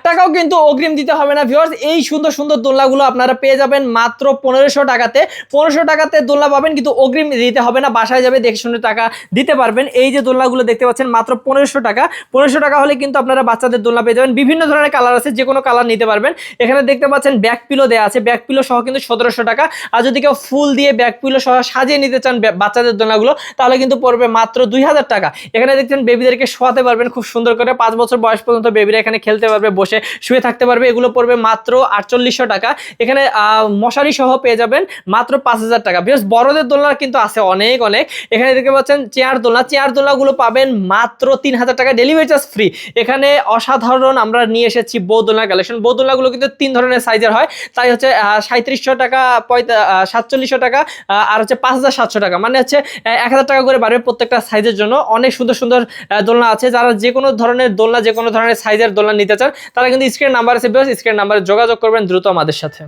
টাকাও কিন্তু অগ্রিম দিতে হবে না ভিউয়ার্স। এই সুন্দর সুন্দর দোলনাগুলো আপনারা পেয়ে যাবেন মাত্র 1500 টাকাতে। 1500 টাকাতে দোলনা পাবেন, কিন্তু অগ্রিম দিতে হবে না, বাসায় যাবে দেখে শুনে টাকা দিতে পারবেন। এই যে দোলনাগুলো দেখতে পাচ্ছেন মাত্র 1500 টাকা। 1500 টাকা হলে কিন্তু আপনারা বাচ্চাদের দোলনা পেয়ে যাবেন। বিভিন্ন ধরনের কালার আছে, যে কোনো কালার নিতে পারবেন। এখানে দেখতে পাচ্ছেন ব্যাক পিলো দেওয়া আছে, ব্যাক পিলো সহ কিন্তু 1700 টাকা। আর যদি কেউ ফুল দিয়ে ব্যাক পিলো সহ সাজিয়ে নিতে চান বাচ্চাদের দোলনাগুলো, তাহলে কিন্তু পড়বে মাত্র 2000 টাকা। এখানে দেখছেন বেবিদেরকে শোয়াতে পারবেন খুব সুন্দর করে, 5 বছর বয়স পর্যন্ত বেবিরা এখানে খেলতে পারবে, বসে শুয়ে থাকতে পারবে। এগুলো পড়বে মাত্র 4800 টাকা। এখানে মশারি সহ পেয়ে যাবেন মাত্র 5000 টাকা। বেশ বড়দের দোলনা কিন্তু আছে অনেক অনেক। এখানে দেখতে পাচ্ছেন চেয়ার দোলনা, চেয়ার দোলনাগুলো পাবেন মাত্র 3000 টাকা, ডেলিভারি চার্জ ফ্রি। এখানে অসাধারণ আমরা নিয়ে এসেছি বউ দোলনা কালেকশন। বউ দোলনাগুলো কিন্তু 3 ধরনের সাইজের হয়, তাই হচ্ছে 3700 টাকা, 4700 টাকা, আর হচ্ছে 5700 টাকা, মানে হচ্ছে 1000 টাকা করে বাড়বে প্রত্যেকটা সাইজের জন্য। অনেক সুন্দর সুন্দর দোলনা আছে। যারা যে কোনো ধরনের দোলনা, যে কোনো ধরনের সাইজের দোলনা নিতে চান, তারা কিন্তু স্ক্রিন নাম্বার আছে, স্ক্রিন নাম্বারে যোগাযোগ করবেন দ্রুত আমাদের সাথে।